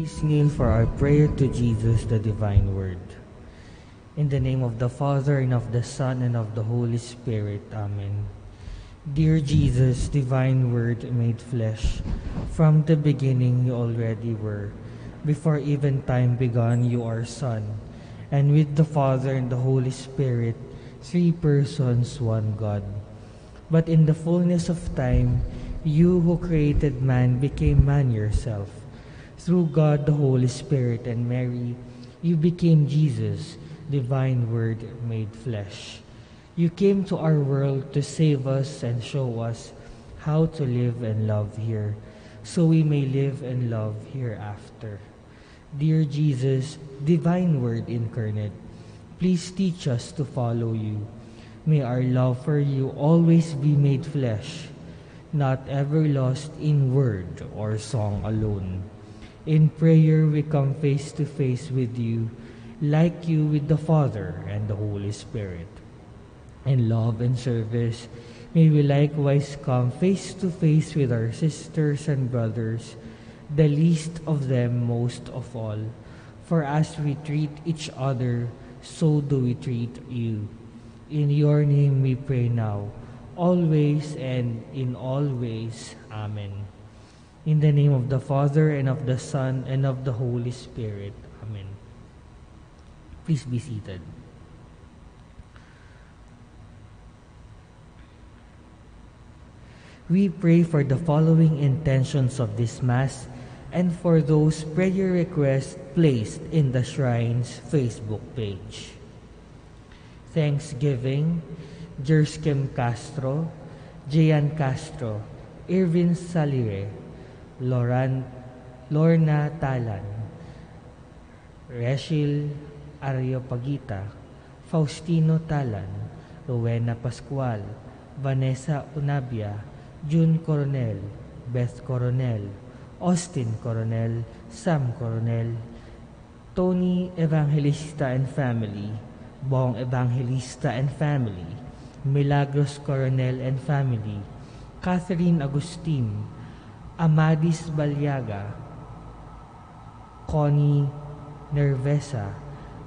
Please kneel for our prayer to Jesus, the Divine Word. In the name of the Father, and of the Son, and of the Holy Spirit. Amen. Dear Jesus, Divine Word made flesh, from the beginning you already were. Before even time began, you are Son, and with the Father and the Holy Spirit, three persons, one God. But in the fullness of time, you who created man became man yourself. Through God the Holy Spirit and Mary, you became Jesus, Divine Word made flesh. You came to our world to save us and show us how to live and love here, so we may live and love hereafter. Dear Jesus, Divine Word incarnate, please teach us to follow you. May our love for you always be made flesh, not ever lost in word or song alone. In prayer we come face to face with you, like you with the Father and the Holy Spirit. In love and service, may we likewise come face to face with our sisters and brothers, the least of them most of all. For as we treat each other, so do we treat you. In your name we pray now, always and in all ways. Amen. In the name of the Father, and of the Son, and of the Holy Spirit. Amen. Please be seated. We pray for the following intentions of this Mass and for those prayer requests placed in the Shrine's Facebook page. Thanksgiving, Jerskem Castro, Jean Castro, Irvin Salire, Lorna Talan, Rachel Areopagita, Faustino Talan, Rowena Pascual, Vanessa Unabia, June Coronel, Beth Coronel, Austin Coronel, Sam Coronel, Tony Evangelista and family, Bong Evangelista and family, Milagros Coronel and family, Catherine Agustin, Amadis Balyaga, Connie Nervesa,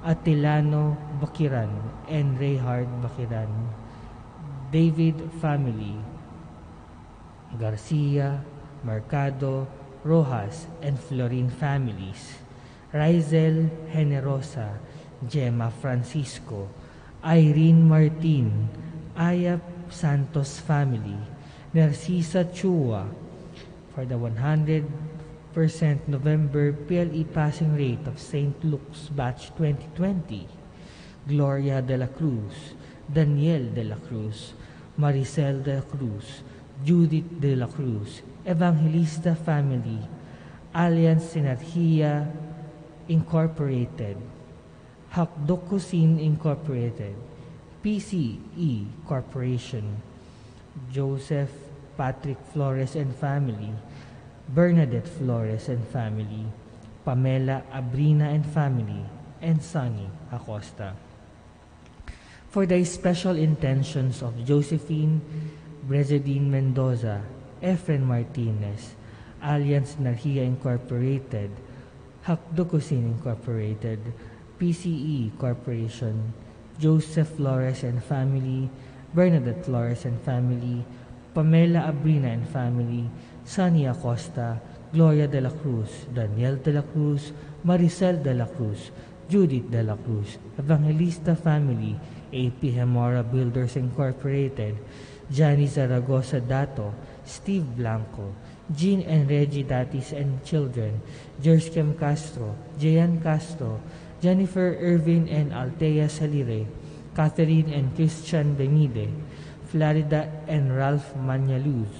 Atilano Bakiran and Rayhard Bakiran, David family, Garcia, Mercado, Rojas, and Florin families, Rizel Generosa, Gemma Francisco, Irene Martin, Aya Santos family, Narcisa Chua, for the 100% November PLE passing rate of St. Luke's Batch 2020, Gloria de la Cruz, Daniel de la Cruz, Maricel de la Cruz, Judith de la Cruz, Evangelista family, Alliance Sinergia Incorporated, Hakdokusin Incorporated, PCE Corporation, Joseph Patrick Flores and family, Bernadette Flores and family, Pamela Abrina and family, and Sunny Acosta. For the special intentions of Josephine Brezedine Mendoza, Efren Martinez, Alliance Narhia Incorporated, Hakdokusin Incorporated, PCE Corporation, Joseph Flores and family, Bernadette Flores and family, Pamela Abrina and family, Sunny Acosta, Gloria de la Cruz, Daniel de la Cruz, Maricel de la Cruz, Judith de la Cruz, Evangelista family, AP Hemora Builders Incorporated, Johnny Zaragoza Dato, Steve Blanco, Jean and Reggie Datis and children, Jerskem Castro, Jean Castro, Jennifer Irvin and Altea Salire, Catherine and Christian Benide, Florida and Ralph Manyaluz,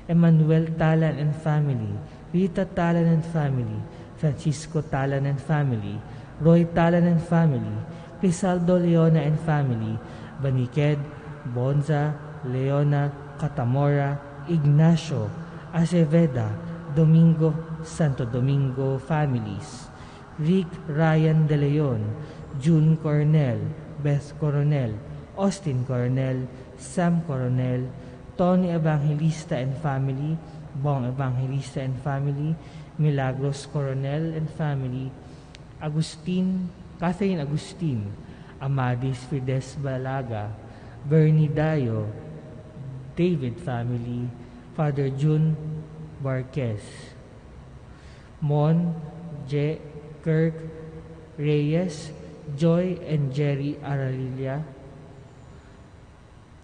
Emmanuel Talan and family, Rita Talan and family, Francisco Talan and family, Roy Talan and family, Crisaldo Leona and family, Baniked, Bonza, Leona, Catamora, Ignacio, Aceveda, Domingo, Santo Domingo families, Rick Ryan De Leon, June Coronel, Beth Coronel, Austin Coronel, Sam Coronel, Tony Evangelista and family, Bong Evangelista and family, Milagros Coronel and family, Catherine Agustin, Amadis Fides Balaga, Bernie Dayo, David family, Father June Barquez, Mon, J. Kirk, Reyes, Joy and Jerry Aralilla,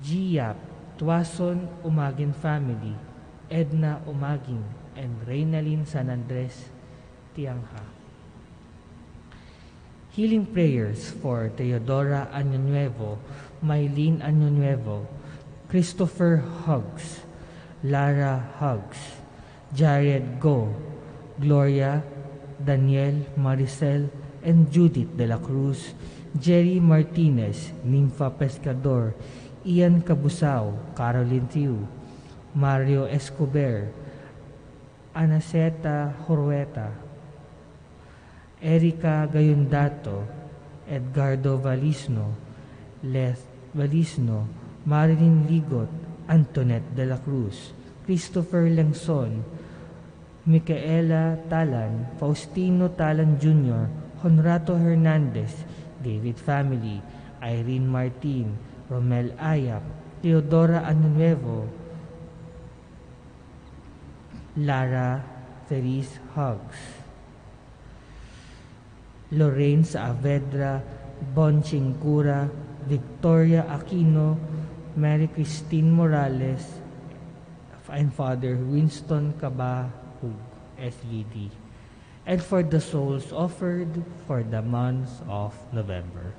Giap, Tuason Umagin family, Edna Umagin, and Reynalyn San Andres Tiangha. Healing prayers for Teodora Añonuevo, Maylene Añonuevo, Christopher Huggs, Lara Huggs, Jared Go, Gloria, Daniel, Maricel, and Judith de la Cruz, Jerry Martinez, Nympha Pescador, Ian Cabusao, Caroline Tiu, Mario Escobar, Anaceta Jorweta, Erica Gayundato, Edgardo Valisno, Leth Valisno, Marilyn Ligot, Antoinette de la Cruz, Christopher Langson, Micaela Talan, Faustino Talan Jr., Honrato Hernandez, David family, Irene Martin, Romel Ayap, Teodora Añonuevo, Lara Therese Huggs, Lorraine Saavedra, Bonching Cura, Victoria Aquino, Mary Christine Morales, and Father Winston Cabahug, SVD, and for the souls offered for the month of November.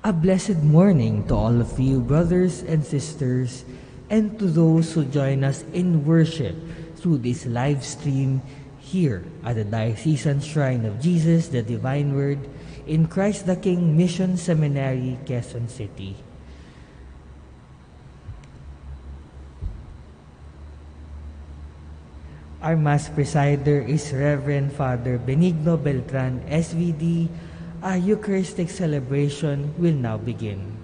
A blessed morning to all of you, brothers and sisters, and to those who join us in worship through this live stream here at the Diocesan Shrine of Jesus, the Divine Word, in Christ the King Mission Seminary, Quezon City. Our Mass presider is Reverend Father Benigno Beltran, SVD. Our Eucharistic celebration will now begin.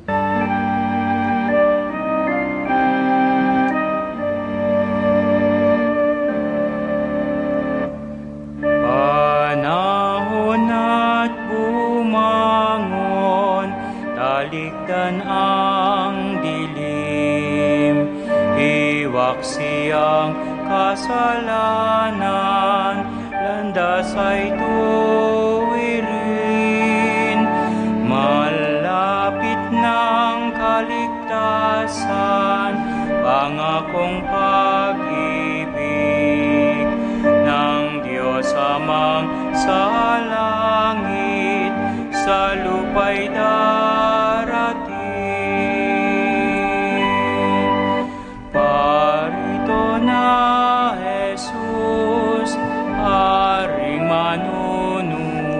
Panahon at bumangon, talikdan ang dilim, iwak siyang kasalanan, landas ay tuwirin, malapit ng kaligtasan, pangakong pag-ibig ng Diyos Amang sa langit, sa lupa'y darating. Parito na Jesus, Haring manunuhos,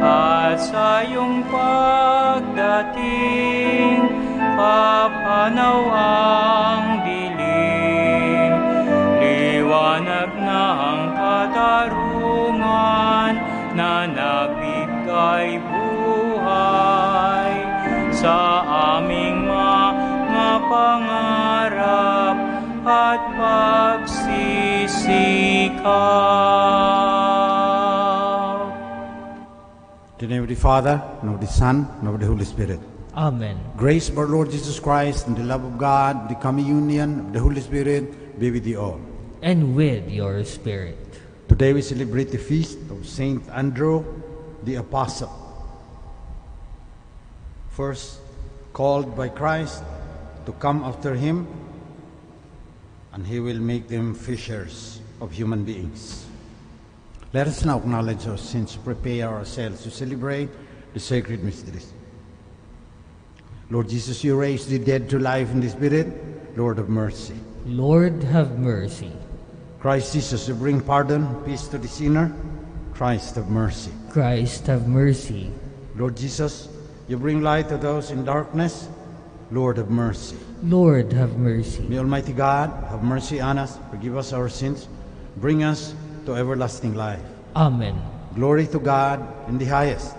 at sa iyong pagdating, papanaw ang dilim, liwanag na ang katarungan na nagbigay buhay sa aming mga pangarap at pagsisikap. In the name of the Father, and of the Son, and of the Holy Spirit. Amen. Grace of our Lord Jesus Christ, and the love of God, the communion of the Holy Spirit, be with you all. And with your spirit. Today we celebrate the feast of Saint Andrew the Apostle. First called by Christ to come after him, and he will make them fishers of human beings. Let us now acknowledge our sins, prepare ourselves to celebrate the sacred mysteries. Lord Jesus, you raised the dead to life in the Spirit. Lord, have mercy. Lord, have mercy. Christ Jesus, you bring pardon, peace to the sinner. Christ, have mercy. Christ, have mercy. Lord Jesus, you bring light to those in darkness. Lord, have mercy. Lord, have mercy. May Almighty God have mercy on us, forgive us our sins, bring us to everlasting life. Amen. Glory to God in the highest.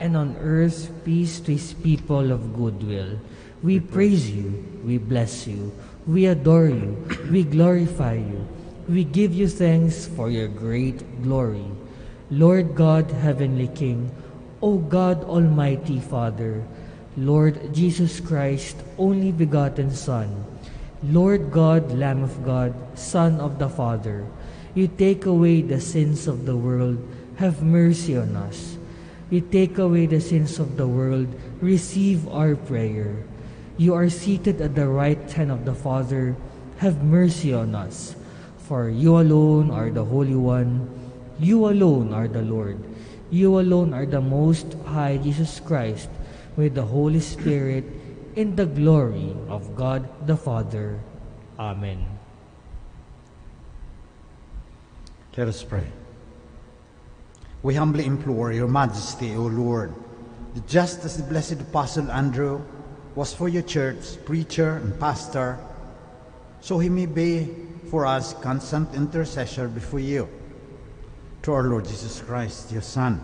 And on earth, peace to his people of goodwill. We praise you, we bless you, we adore you, we glorify you. We give you thanks for your great glory. Lord God, Heavenly King, O God, Almighty Father, Lord Jesus Christ, only begotten Son, Lord God, Lamb of God, Son of the Father, you take away the sins of the world, have mercy on us. You take away the sins of the world, receive our prayer. You are seated at the right hand of the Father, have mercy on us. For you alone are the Holy One, you alone are the Lord, you alone are the Most High Jesus Christ, with the Holy Spirit, in the glory of God the Father. Amen. Let us pray. We humbly implore your majesty, O Lord, that just as the blessed Apostle Andrew was for your church, preacher and pastor, so he may be for us constant intercessor before you. Through our Lord Jesus Christ, your Son,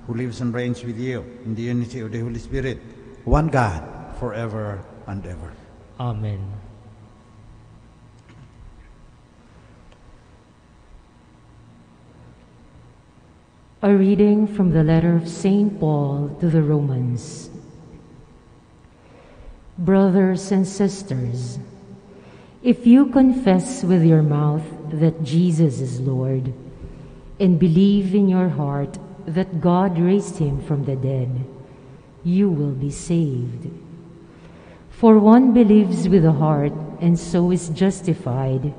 who lives and reigns with you in the unity of the Holy Spirit, one God, forever and ever. Amen. A reading from the letter of St. Paul to the Romans. Brothers and sisters, if you confess with your mouth that Jesus is Lord, and believe in your heart that God raised him from the dead, you will be saved. For one believes with the heart and so is justified,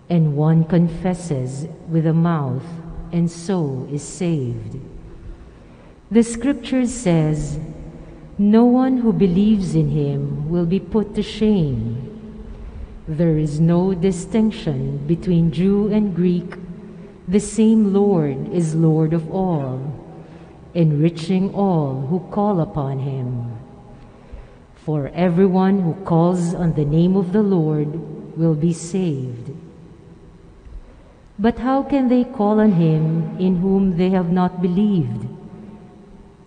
and one confesses with the mouth and so is saved. The scripture says, no one who believes in him will be put to shame. There is no distinction between Jew and Greek. The same Lord is Lord of all, enriching all who call upon him. For everyone who calls on the name of the Lord will be saved. But how can they call on him in whom they have not believed?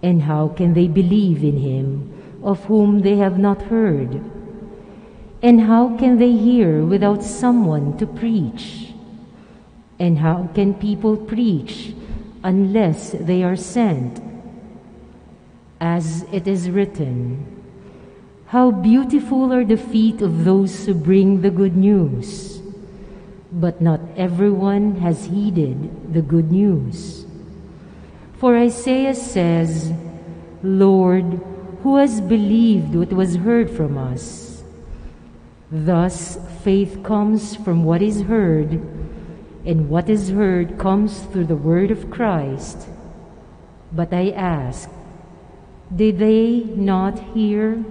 And how can they believe in him of whom they have not heard? And how can they hear without someone to preach? And how can people preach unless they are sent? As it is written, how beautiful are the feet of those who bring the good news! But not everyone has heeded the good news. For Isaiah says, Lord, who has believed what was heard from us? Thus faith comes from what is heard, and what is heard comes through the word of Christ. But I ask, did they not hear?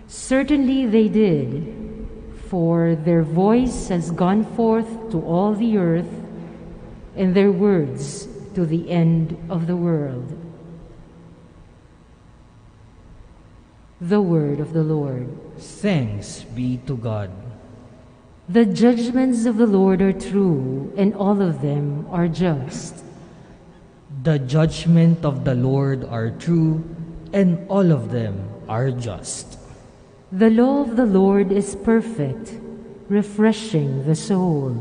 Certainly they did. For their voice has gone forth to all the earth, and their words to the end of the world. The word of the Lord. Thanks be to God. The judgments of the Lord are true, and all of them are just. The judgment of the Lord are true, and all of them are just. The law of the Lord is perfect, refreshing the soul.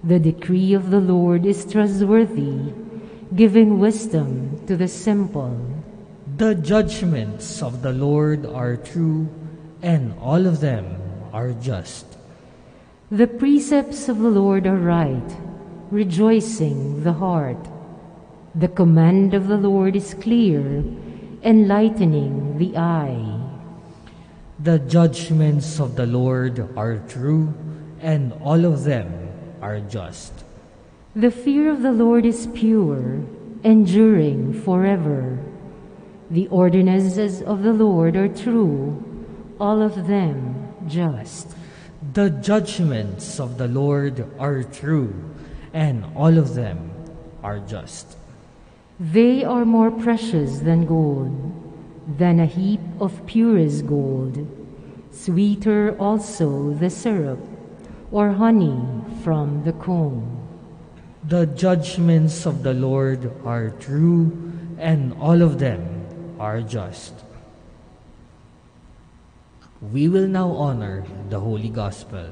The decree of the Lord is trustworthy, giving wisdom to the simple. The judgments of the Lord are true, and all of them are just. The precepts of the Lord are right, rejoicing the heart. The command of the Lord is clear, enlightening the eye. The judgments of the Lord are true, and all of them are just. The fear of the Lord is pure, enduring forever. The ordinances of the Lord are true, all of them just. The judgments of the Lord are true, and all of them are just. They are more precious than gold, than a heap of purest gold, sweeter also the syrup, or honey from the comb. The judgments of the Lord are true, and all of them are just. We will now honor the Holy Gospel.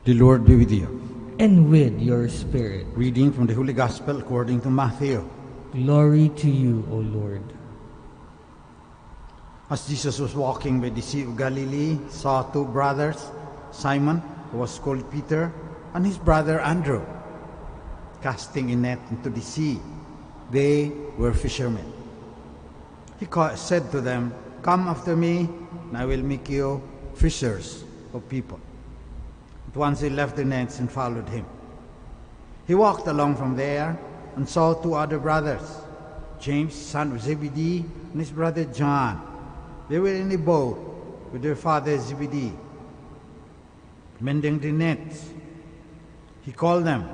The Lord be with you. And with your spirit. Reading from the Holy Gospel according to Matthew. Glory to you, O Lord. As Jesus was walking by the Sea of Galilee, he saw two brothers, Simon, who was called Peter, and his brother Andrew, casting a net into the sea. They were fishermen. He said to them, "Come after me, and I will make you fishers of people." At once they left their nets and followed him. He walked along from there and saw two other brothers, James, son of Zebedee, and his brother John. They were in a boat with their father Zebedee, mending the nets. He called them,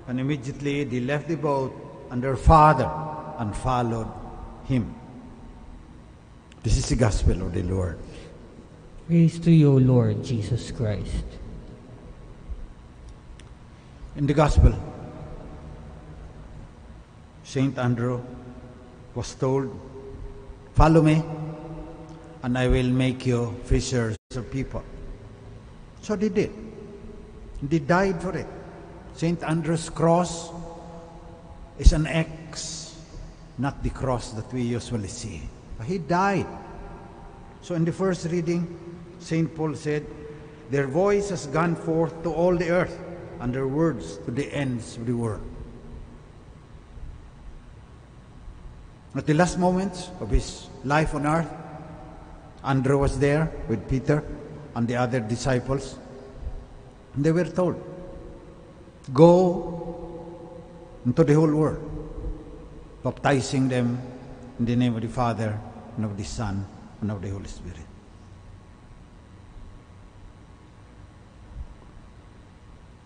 and immediately they left the boat and their father and followed him. This is the gospel of the Lord. Praise to you, O Lord Jesus Christ. In the gospel, Saint Andrew was told, "Follow me, and I will make you fishers of people." So they did. They died for it. Saint Andrew's cross is an X, not the cross that we usually see. He died. So in the first reading, Saint Paul said, "Their voice has gone forth to all the earth, and their words to the ends of the world." At the last moments of his life on earth, Andrew was there with Peter and the other disciples. And they were told, "Go into the whole world, baptizing them in the name of the Father, and of the Son, and of the Holy Spirit."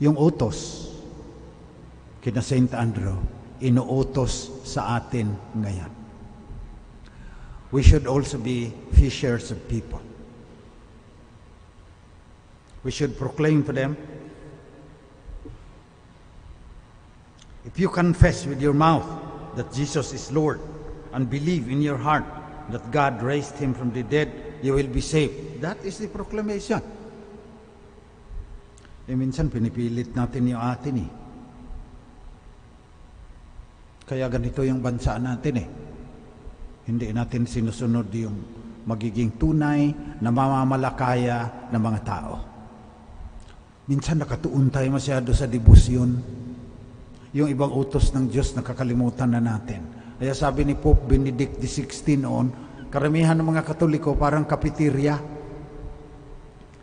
Yung utos kina Saint Andrew, inuutos sa atin ngayon. We should also be fishers of people. We should proclaim to them, if you confess with your mouth that Jesus is Lord and believe in your heart that God raised him from the dead, you will be saved. That is the proclamation. Minsan pinipilit natin yung atin Kaya ganito yung bansa natin Hindi natin sinusunod yung magiging tunay na mamamalakaya ng mga tao. Minsan nakatuon tayo masyado sa debosyon. Yung ibang utos ng Diyos nakakalimutan na natin. Kaya sabi ni Pope Benedict XVI noon, karamihan ng mga Katoliko parang kapiterya.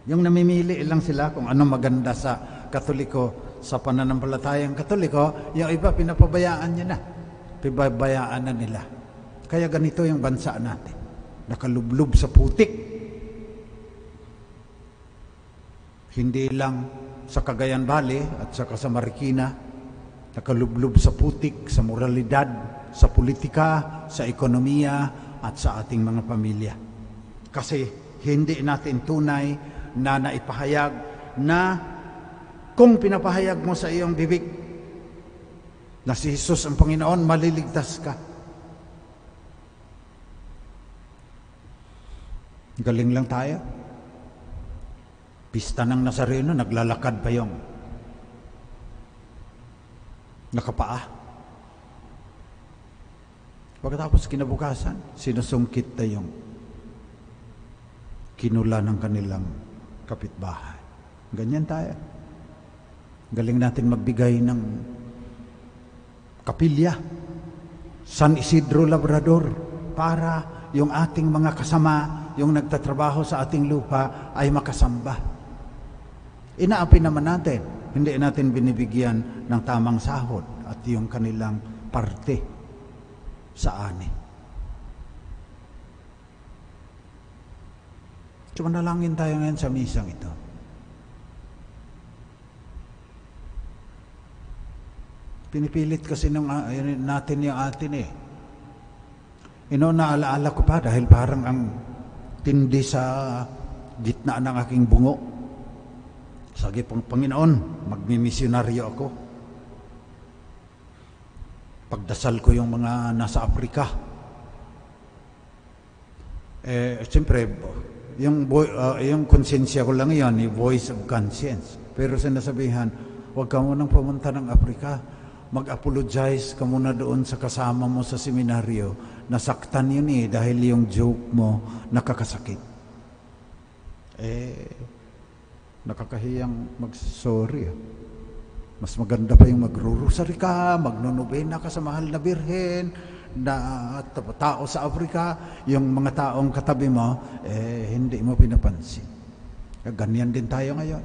Yung namimili lang sila kung ano maganda sa Katoliko, sa pananampalatayang Katoliko, yung iba pinapabayaan niya na. Pibabayaan na nila. Kaya ganito yung bansa natin. Nakalublob sa putik. Hindi lang sa Cagayan Valley at saka sa Marikina, nakalublob sa putik, sa moralidad, sa politika, sa ekonomiya, at sa ating mga pamilya. Kasi hindi natin tunay na naipahayag na kung pinapahayag mo sa iyong bibig na si Jesus ang Panginoon, maliligtas ka. Galing lang tayo. Pista ng Nazareno, naglalakad pa yung nakapaa. Pagkatapos kinabukasan, sinusungkit na yung kinula ng kanilang kapitbahay. Ganyan tayo. Galing natin magbigay ng kapilya, San Isidro Labrador, para yung ating mga kasama, yung nagtatrabaho sa ating lupa, ay makasamba. Inaapi naman natin, hindi natin binibigyan ng tamang sahod at yung kanilang parte sa ani. So manalangin tayo ngayon sa misang ito. Pinipilit kasi natin yung atin eh. Naalaala ko pa dahil parang ang tindi sa gitna ng aking bungo. Sabi pong Panginoon, magmimisyonaryo ako. Pagdasal ko yung mga nasa Afrika. Siyempre, yung konsensya ko lang yan, yung voice of conscience. Pero sinasabihan, huwag ka munang pumunta ng Afrika. Mag-apologize ka muna doon sa kasama mo sa seminaryo. Nasaktan yun eh, dahil yung joke mo nakakasakit. Nakakahiyang mag-sorry. Mas maganda pa yung magro-rosary ka, magnonobena ka sa mahal na birhen, na tao sa Afrika, yung mga taong katabi mo, hindi mo pinapansin. Ganyan din tayo ngayon.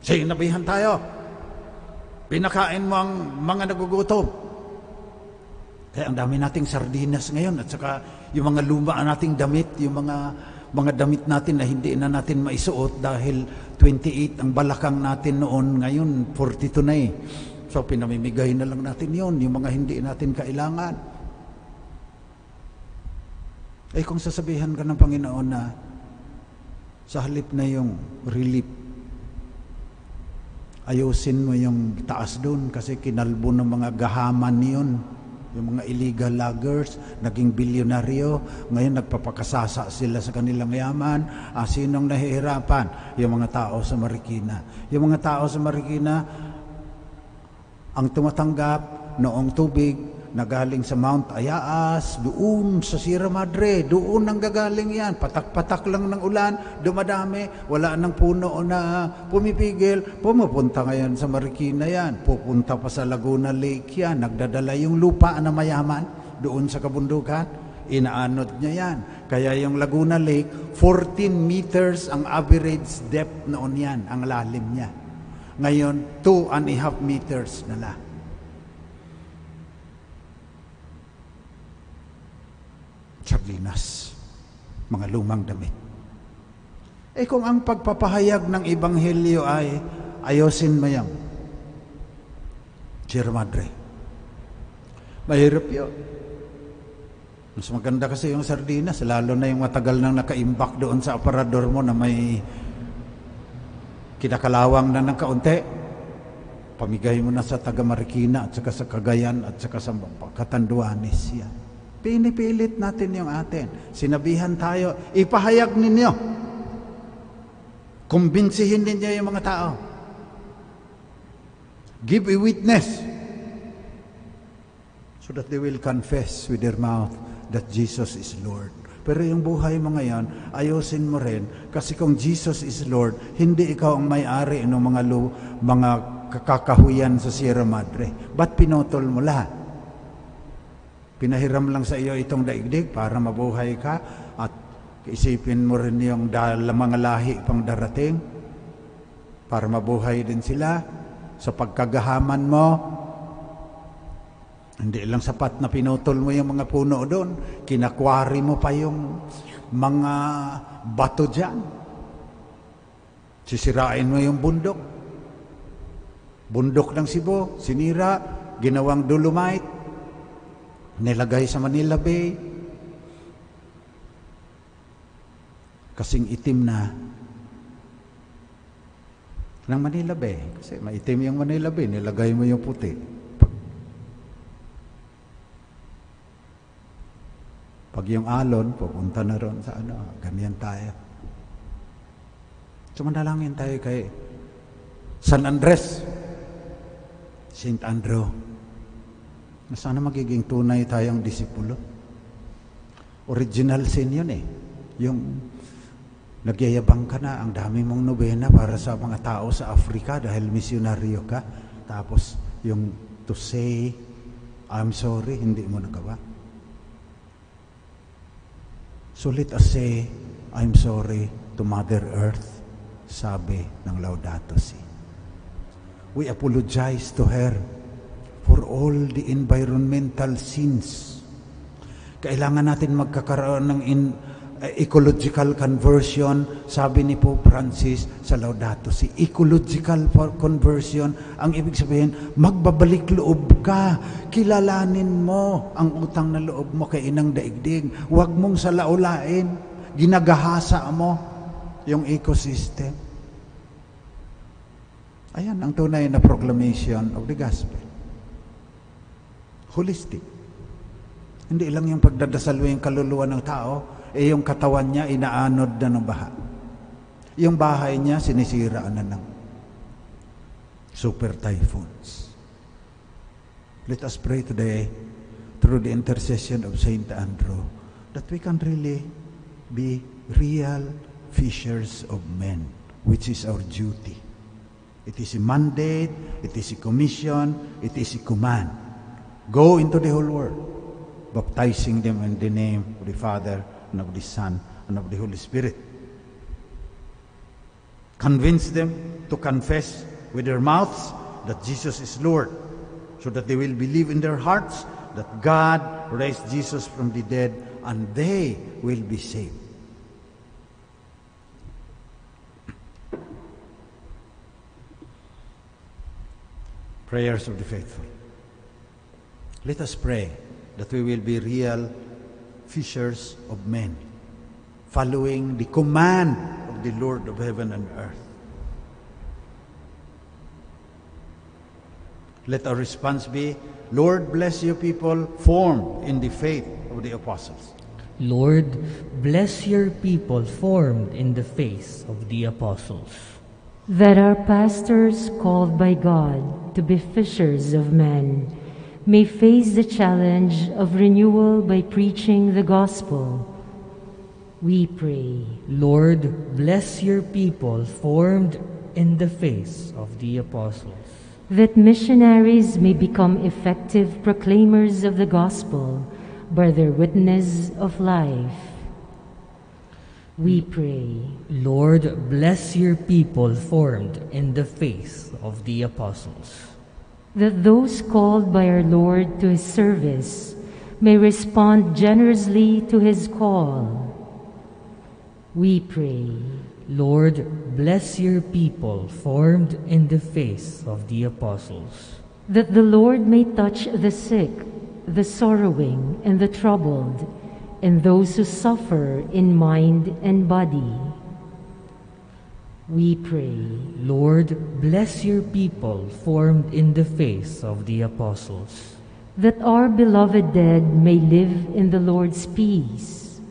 Sinabihan tayo. Pinakain mo ang mga nagugutom. Kaya ang dami nating sardinas ngayon at saka yung mga luma nating damit, yung mga damit natin na hindi na natin maisuot dahil 28 ang balakang natin noon, ngayon 42 na eh. So pinamimigay na lang natin yon, yung mga hindi natin kailangan. Kung sasabihan ka ng Panginoon na sa halip na yung relief, ayusin mo yung taas doon kasi kinalbo ng mga gahaman yun. Yung mga illegal loggers, naging bilyonaryo, ngayon nagpapakasasa sila sa kanilang yaman. Sinong nahihirapan? Yung mga tao sa Marikina. Yung mga tao sa Marikina, ang tumatanggap noong tubig na galing sa Mount Ayaas, doon sa Sierra Madre, doon ang gagaling yan. Patak-patak lang ng ulan, dumadami, wala nang puno na pumipigil. Pumupunta ngayon sa Marikina yan, pupunta pa sa Laguna Lake yan, nagdadala yung lupa na mayaman doon sa kabundukan, inaanod niya yan. Kaya yung Laguna Lake, 14 meters ang average depth noon yan, ang lalim niya. Ngayon, 2.5 meters na lang. Sardinas, mga lumang damit. Kung ang pagpapahayag ng Ebanghelyo ay ayosin mo yan, Sierra Madre, mahirap yun. Mas maganda kasi yung sardinas, lalo na yung matagal nang nakaimbak doon sa aparador mo na may kinakalawang na ng kaunti. Pamigay mo na sa taga Marikina at saka sa Cagayan at saka sa Catanduanes yan. Pinipilit natin yung atin. Sinabihan tayo, ipahayag ninyo. Kumbinsihin ninyo yung mga tao. Give a witness so that they will confess with their mouth that Jesus is Lord. Pero yung buhay mo ngayon, ayusin mo rin. Kasi kung Jesus is Lord, hindi ikaw ang may-ari ng mga kakahuyan sa Sierra Madre. Ba't pinutol mo lahat? Pinahiram lang sa iyo itong daigdig para mabuhay ka at isipin mo rin yung mga lahi pang darating para mabuhay din sila sa pagkagahaman mo. Hindi lang sapat na pinutol mo yung mga puno doon, kinakwari mo pa yung mga bato dyan. Sisirain mo yung bundok. Bundok ng Cebu, sinira, ginawang dolomite, nilagay sa Manila Bay. Kasing itim na ng Manila Bay. Kasi maitim yung Manila Bay, nilagay mo yung puti. Pag yung alon, pupunta na ron sa ganyan tayo. So manalangin tayo kay San Andres, Saint Andrew. Sana magiging tunay tayong disipulo. Original sin yun eh. Yung nagyayabang ka na, ang dami mong nobena para sa mga tao sa Africa dahil misyonaryo ka. Tapos yung to say, I'm sorry, hindi mo nagawa. So let us say, I'm sorry to Mother Earth, sabi ng Laudato Si. We apologize to her for all the environmental sins. Kailangan natin magkakaroon ng ecological conversion, sabi ni Pope Francis sa Laudato Si. Ecological conversion, ang ibig sabihin, magbabalik loob ka. Kilalanin mo ang utang na loob mo kay Inang Daigdig. Huwag mong salaulain. Ginagahasa mo yung ecosystem. Ayan ang tunay na proclamation of the gospel. Holistic. Hindi lang yung pagdadasal mo yung kaluluwa ng tao, yung katawan niya inaanod na ng baha. Yung bahay niya sinisira na ng super typhoons. Let us pray today through the intercession of Saint Andrew that we can really be real fishers of men, which is our duty. It is a mandate, it is a commission, it is a command. Go into the whole world, baptizing them in the name of the Father, and of the Son, and of the Holy Spirit. Convince them to confess with their mouths that Jesus is Lord, so that they will believe in their hearts that God raised Jesus from the dead, and they will be saved. Prayers of the faithful. Let us pray that we will be real fishers of men, following the command of the Lord of heaven and earth. Let our response be, Lord, bless your people formed in the faith of the apostles. Lord, bless your people formed in the faith of the apostles. That our pastors called by God to be fishers of men may face the challenge of renewal by preaching the gospel. We pray. Lord, bless your people formed in the faith of the apostles. That missionaries may become effective proclaimers of the gospel by their witness of life. We pray. Lord, bless your people formed in the faith of the apostles. That those called by our Lord to His service may respond generously to His call. We pray. Lord, bless your people formed in the faith of the apostles. That the Lord may touch the sick, the sorrowing, and the troubled, and those who suffer in mind and body. We pray. Lord, bless your people formed in the faith of the apostles. That our beloved dead may live in the Lord's peace.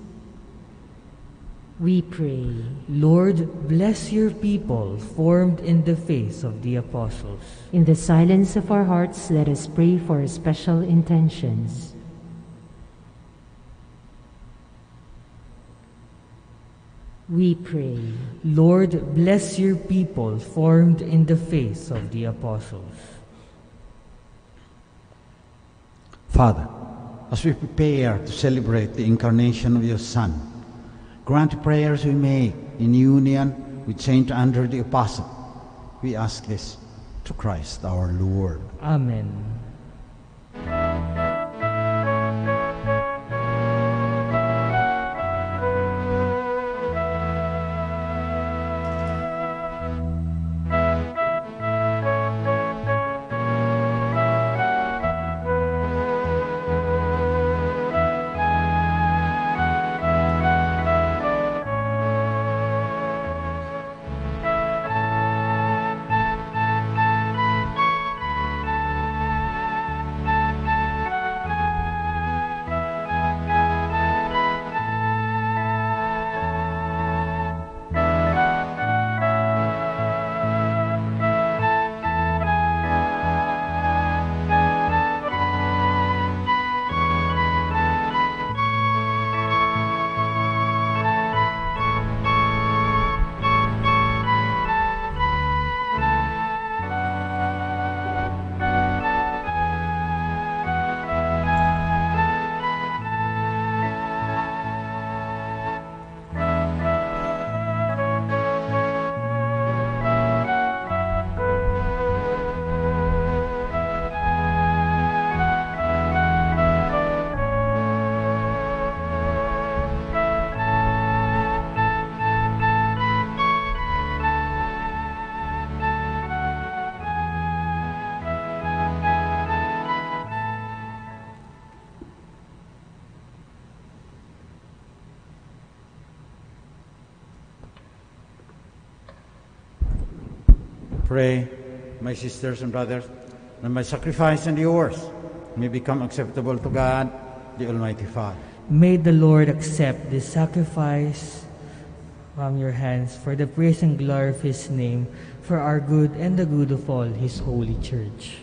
We pray. Lord, bless your people formed in the faith of the apostles. In the silence of our hearts, let us pray for our special intentions. We pray. Lord, bless your people formed in the faith of the apostles. Father, as we prepare to celebrate the incarnation of your Son, grant the prayers we make in union with Saint Andrew the Apostle. We ask this through Christ our Lord. Amen. Pray, my sisters and brothers, that my sacrifice and yours may become acceptable to God, the Almighty Father. May the Lord accept this sacrifice from your hands for the praise and glory of His name, for our good and the good of all His holy church.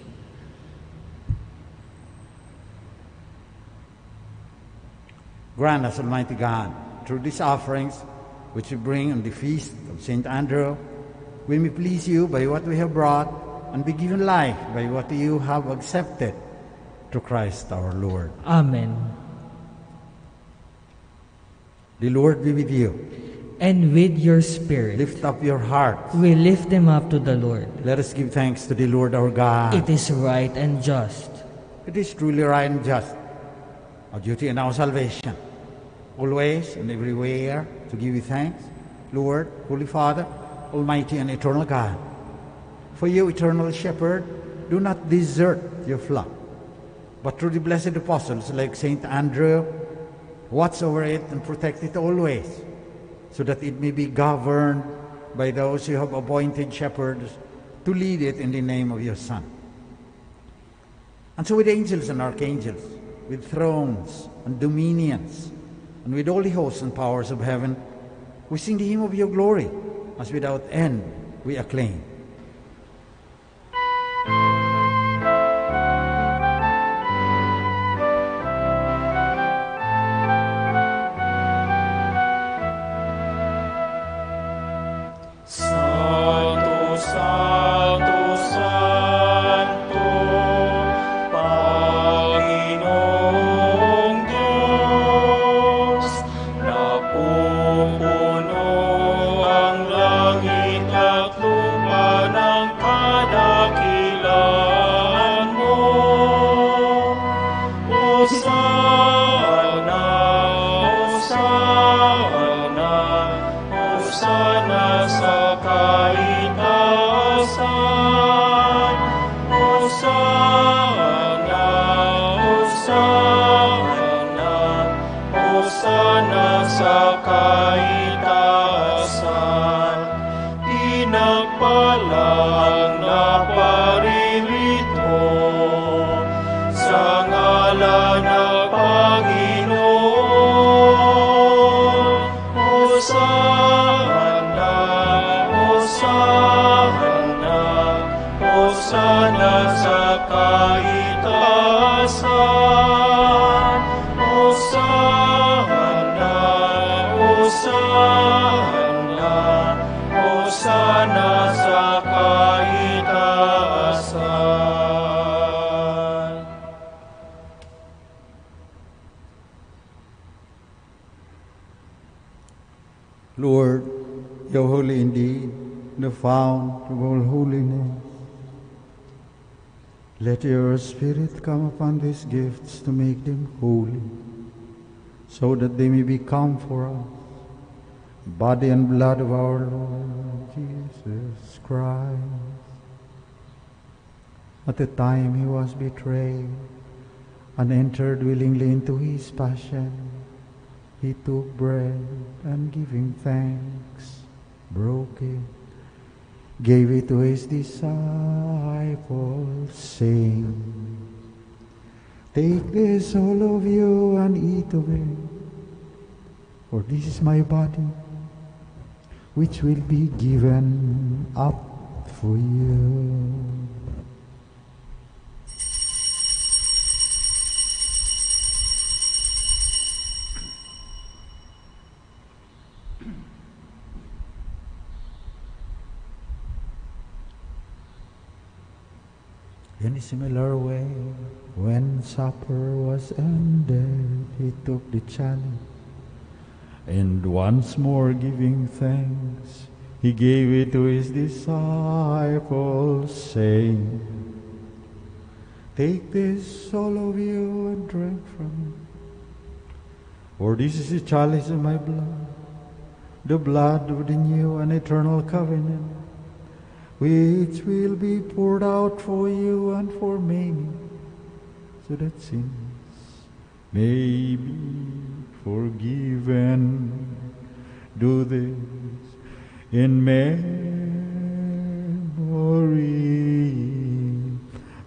Grant us, Almighty God, through these offerings which we bring on the feast of St. Andrew, we may please you by what we have brought and be given life by what you have accepted through Christ our Lord. Amen. The Lord be with you. And with your spirit, Lift up your hearts. we lift them up to the Lord. Let us give thanks to the Lord our God. It is right and just. It is truly right and just, our duty and our salvation, always and everywhere to give you thanks, Lord, Holy Father, Almighty and eternal God. For you, eternal Shepherd, do not desert your flock, but through the blessed apostles like St. Andrew, watch over it and protect it always, so that it may be governed by those you have appointed shepherds to lead it in the name of your Son. And so with angels and archangels, with thrones and dominions, and with all the hosts and powers of heaven, we sing the hymn of your glory, as without end we acclaim. Santo, Santo, Santo, Panginoong Diyos, napupuno ang langit at lupa ng kadakilaan mo. Hosana, Hosana, Hosana sa kaitaasan. Hosana, Hosana, Hosana sa kaitaasan. Pinagpala ang naparirito sa ngalan ng Panginoon. Hosana, Hosana, Hosana sa kaitaasan. Hosana, Hosana, Hosana sa kaitaasan. Lord, you're holy indeed, the fount of all holiness. Let your Spirit come upon these gifts to make them holy, so that they may become for us body and blood of our Lord Jesus Christ. At the time he was betrayed and entered willingly into his passion, he took bread and giving thanks, broke it, gave it to his disciples, saying, "Take this, all of you, and eat of it, for this is my body, which will be given up for you." In a similar way, when supper was ended, he took the chalice, and once more giving thanks, he gave it to his disciples, saying, "Take this, all of you, and drink from it, for this is the chalice of my blood, the blood of the new and eternal covenant, which will be poured out for you and for many, so that sins may be forgiven. Do this in memory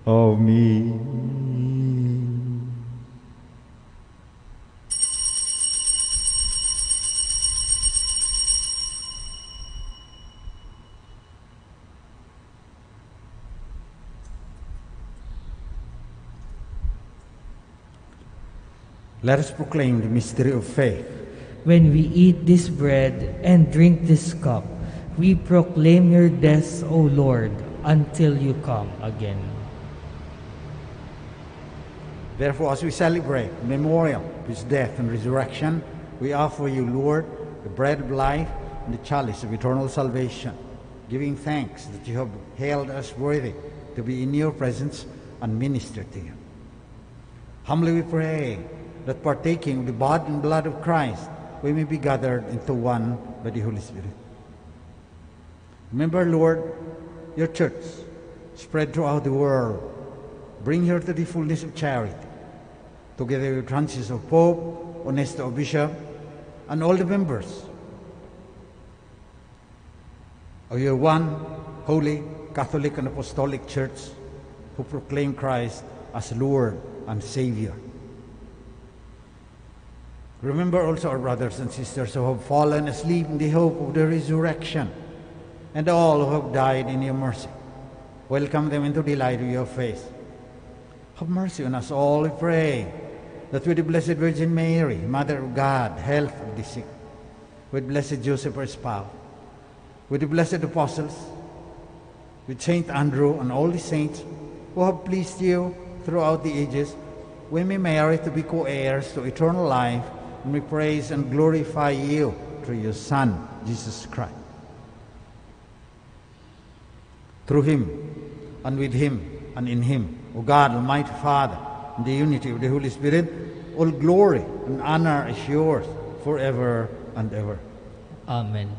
of me. Let us proclaim the mystery of faith. When we eat this bread and drink this cup, we proclaim your death, O Lord, until you come again. Therefore, as we celebrate the memorial of his death and resurrection, we offer you, Lord, the bread of life and the chalice of eternal salvation, giving thanks that you have held us worthy to be in your presence and minister to you. Humbly we pray that partaking of the body and blood of Christ, we may be gathered into one by the Holy Spirit. Remember, Lord, your church spread throughout the world. Bring her to the fullness of charity, together with Francis of Pope, Onesto of Bishop, and all the members of your one holy, Catholic, and Apostolic Church who proclaim Christ as Lord and Savior. Remember also our brothers and sisters who have fallen asleep in the hope of the resurrection, and all who have died in your mercy. Welcome them into the light of your face. Have mercy on us all, we pray, that with the Blessed Virgin Mary, Mother of God, health of the sick, with Blessed Joseph, her spouse, with the blessed apostles, with Saint Andrew and all the saints who have pleased you throughout the ages, we may merit to be co-heirs to eternal life, and we praise and glorify you through your Son, Jesus Christ. Through him, and with him, and in him, O God, Almighty Father, in the unity of the Holy Spirit, all glory and honor is yours forever and ever. Amen.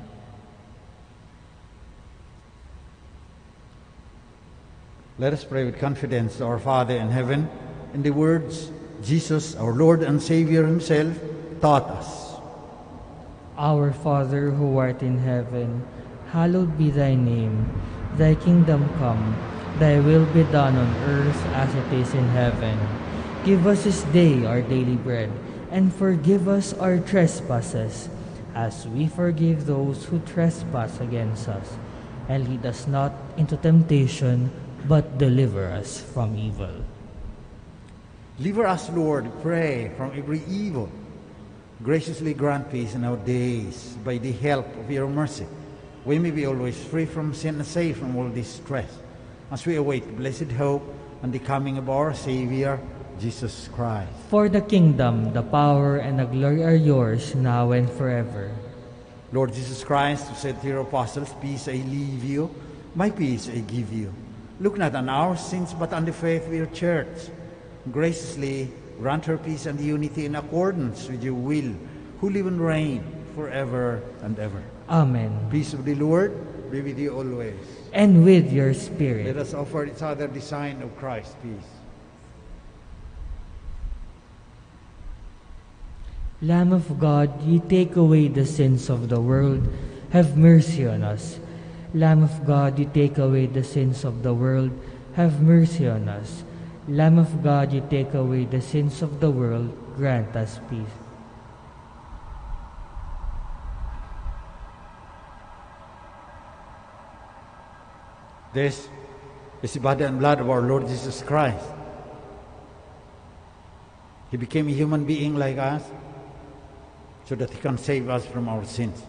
Let us pray with confidence to our Father in heaven in the words Jesus, our Lord and Savior himself, taught us. Our Father who art in heaven, hallowed be thy name. Thy kingdom come, thy will be done on earth as it is in heaven. Give us this day our daily bread, and forgive us our trespasses, as we forgive those who trespass against us. And lead us not into temptation, but deliver us from evil. Deliver us, Lord, pray, from every evil. Graciously grant peace in our days by the help of your mercy. We may be always free from sin and safe from all distress, as we await blessed hope and the coming of our Savior, Jesus Christ. For the kingdom, the power, and the glory are yours, now and forever. Lord Jesus Christ, who said to your apostles, peace I leave you, my peace I give you. Look not on our sins, but on the faith of your church. Graciously grant her peace and unity in accordance with your will, who live and reign forever and ever. Amen. Peace of the Lord be with you always. And with your spirit. Let us offer each other the sign of Christ's peace. Lamb of God, you take away the sins of the world, have mercy on us. Lamb of God, you take away the sins of the world, have mercy on us. Lamb of God, you take away the sins of the world, grant us peace. This is the body and blood of our Lord Jesus Christ. He became a human being like us so that he can save us from our sins.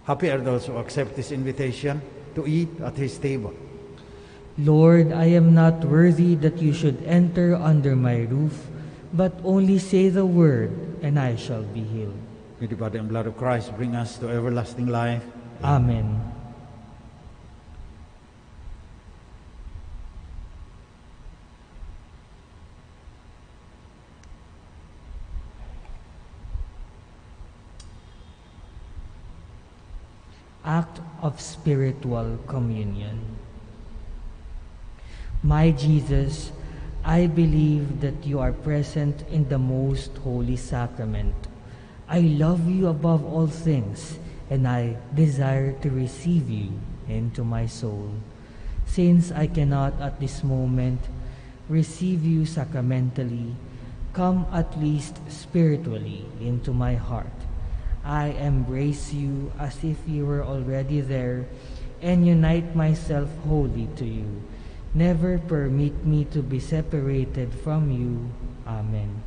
Happy are those who accept this invitation to eat at his table. Lord, I am not worthy that you should enter under my roof, but only say the word, and I shall be healed. May the body and blood of Christ bring us to everlasting life. Amen. Act of spiritual communion. My Jesus, I believe that you are present in the most holy sacrament. I love you above all things, and I desire to receive you into my soul. Since I cannot at this moment receive you sacramentally, come at least spiritually into my heart. I embrace you as if you were already there and unite myself wholly to you. Never permit me to be separated from you. Amen.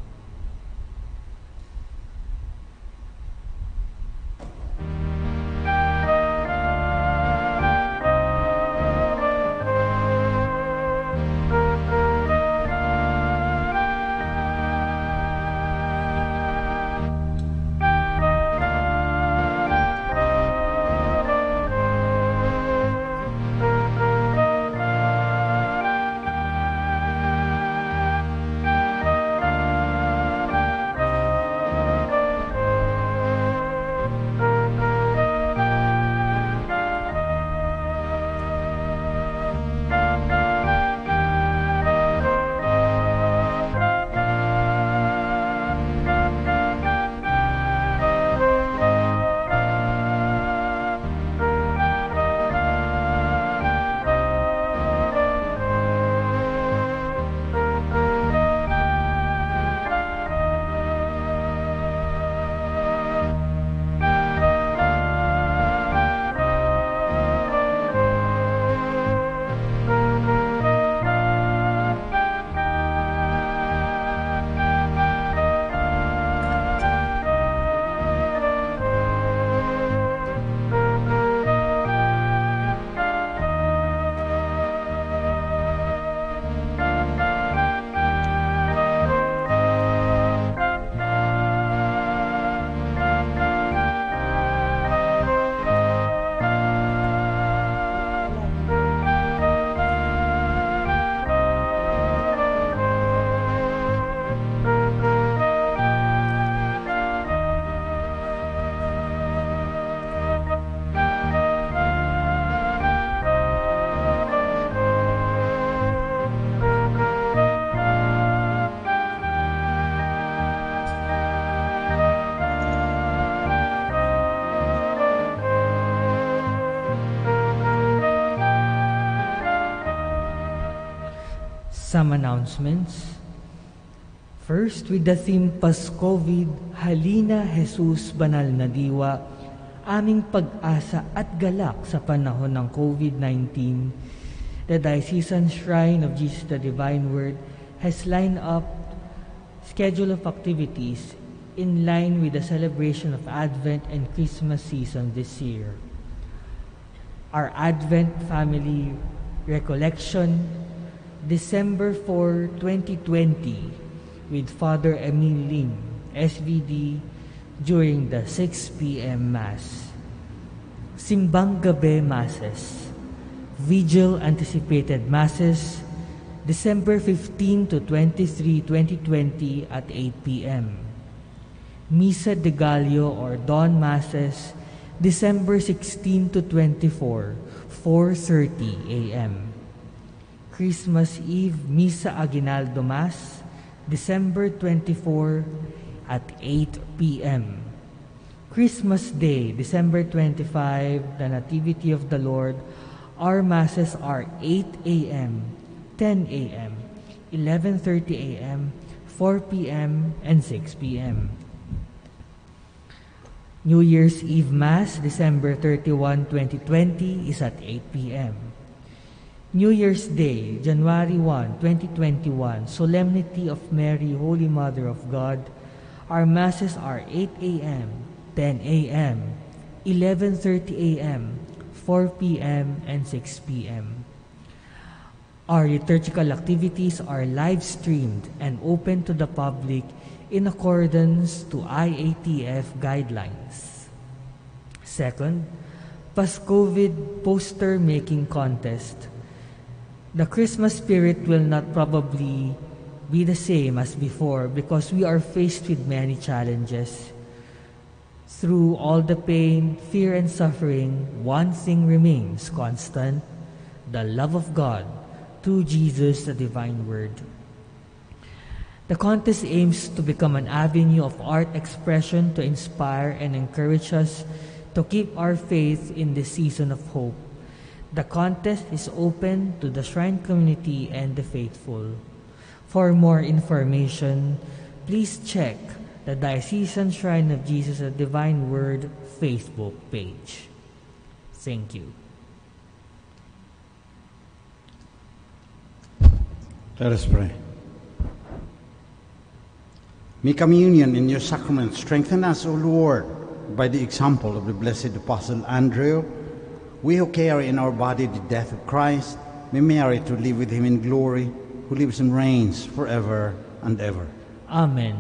Some announcements. First, with the theme Paskovid, Halina Jesus Banal na Diwa, aming pag-asa at galak sa panahon ng COVID-19, the Diocesan Shrine of Jesus the Divine Word has lined up schedule of activities in line with the celebration of Advent and Christmas season this year. Our Advent Family Recollection, December 4, 2020, with Father Emil Lim, SVD, during the 6 p.m. Mass. Simbang Gabi Masses, Vigil Anticipated Masses, December 15 to 23, 2020 at 8 p.m. Misa de Gallo or Dawn Masses, December 16 to 24, 4:30 a.m. Christmas Eve Misa Aguinaldo Mass, December 24 at 8 p.m. Christmas Day, December 25, the Nativity of the Lord. Our Masses are 8 a.m., 10 a.m., 11:30 a.m., 4 p.m., and 6 p.m. New Year's Eve Mass, December 31, 2020, is at 8 p.m. New Year's Day, January 1, 2021, Solemnity of Mary, Holy Mother of God. Our Masses are 8 a.m., 10 a.m., 11:30 a.m., 4 p.m., and 6 p.m. Our liturgical activities are live-streamed and open to the public in accordance to IATF guidelines. Second, Paskovid Poster Making Contest. The Christmas spirit will not probably be the same as before because we are faced with many challenges. Through all the pain, fear, and suffering, one thing remains constant: the love of God through Jesus, the Divine Word. The contest aims to become an avenue of art expression to inspire and encourage us to keep our faith in this season of hope. The contest is open to the Shrine community and the faithful. For more information, please check the Diocesan Shrine of Jesus the Divine Word Facebook page. Thank you. Let us pray. May communion in your sacrament strengthen us, O Lord, by the example of the blessed Apostle Andrew. We who carry in our body the death of Christ may merit to live with him in glory, who lives and reigns forever and ever. Amen.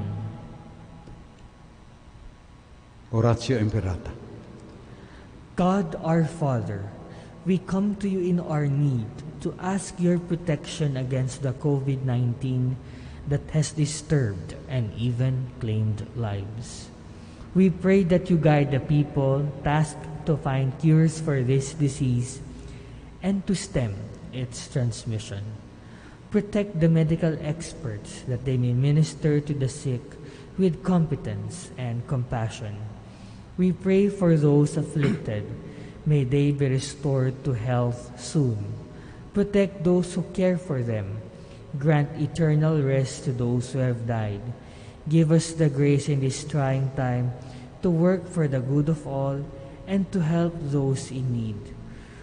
Oratio Imperata. God our Father, we come to you in our need to ask your protection against the COVID-19 that has disturbed and even claimed lives. We pray that you guide the people tasked to find cures for this disease and to stem its transmission. Protect the medical experts that they may minister to the sick with competence and compassion. We pray for those afflicted. May they be restored to health soon. Protect those who care for them. Grant eternal rest to those who have died. Give us the grace in this trying time to work for the good of all and to help those in need.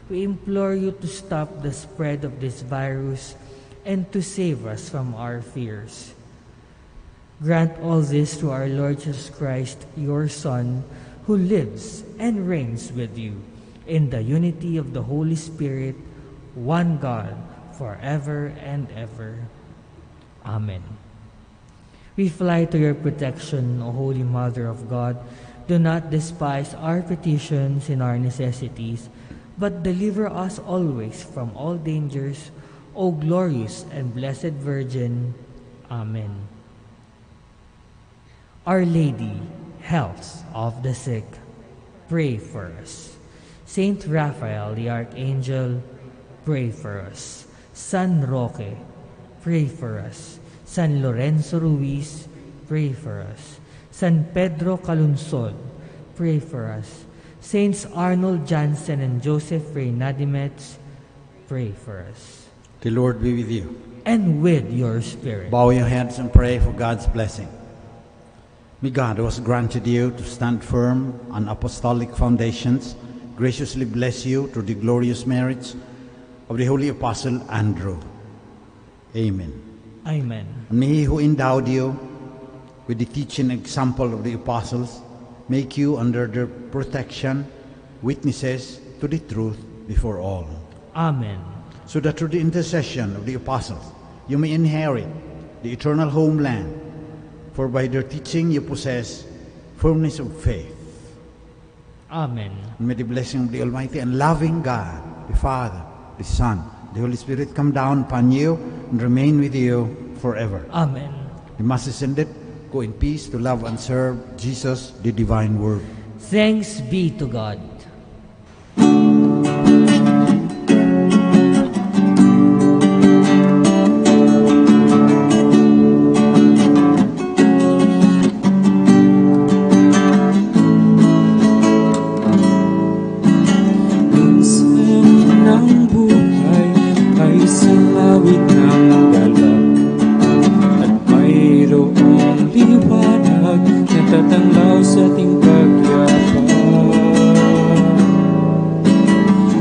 We implore you to stop the spread of this virus and to save us from our fears. Grant all this through our Lord Jesus Christ, your Son, who lives and reigns with you in the unity of the Holy Spirit, one God, forever and ever. Amen. We fly to your protection, O Holy Mother of God. Do not despise our petitions and our necessities, but deliver us always from all dangers, O glorious and blessed Virgin. Amen. Our Lady, health of the sick, pray for us. Saint Raphael, the Archangel, pray for us. San Roque, pray for us. San Lorenzo Ruiz, pray for us. San Pedro Calungsod, pray for us. Saints Arnold Jansen and Joseph Reynadimetz, pray for us. The Lord be with you. And with your spirit. Bow your heads and pray for God's blessing. May God, who has granted you to stand firm on apostolic foundations, graciously bless you through the glorious merits of the Holy Apostle Andrew. Amen. Amen. And may He who endowed you with the teaching example of the apostles make you under their protection witnesses to the truth before all. Amen. So that through the intercession of the apostles you may inherit the eternal homeland, for by their teaching you possess firmness of faith. Amen. And may the blessing of the Almighty and loving God, the Father, the Son, the Holy Spirit come down upon you and remain with you forever. Amen. The Mass is ended. Go in peace to love and serve Jesus, the Divine Word. Thanks be to God. Tatanglaw sa ating pagyapang.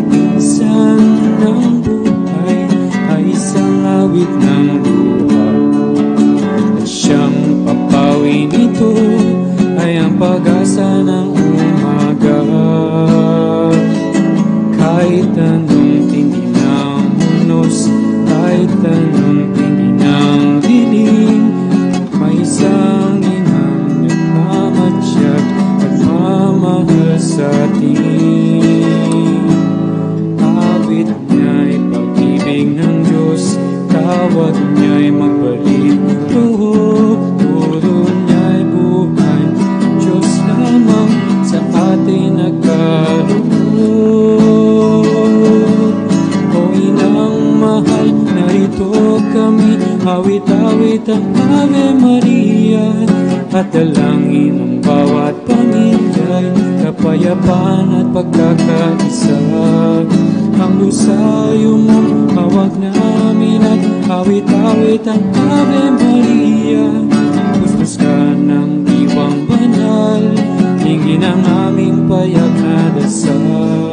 Minsan ng buhay ay isang awit ng luha, at siyang papawi nito ay ang pag-asa ng umaga. Kahit anong tindi ng unos, kahit anong tindi ng dilim, may isang nagmamahal sa atin. Awit niya'y pag-ibig ng Diyos, tawag niya'y magbalik loob, turo niya'y buhay, Diyos lamang sa atin nagkaloob. O inang mahal, narito kami, awit-awit ang Ave Maria, at dalangin ang bawat pamilya'y kapayapaan at pagkakaisa. Ang lusayo mo, hawak namin at awit-awit ang Ave Maria. Pustos ka ng diwang banal, hingin ang aming payak na dasal.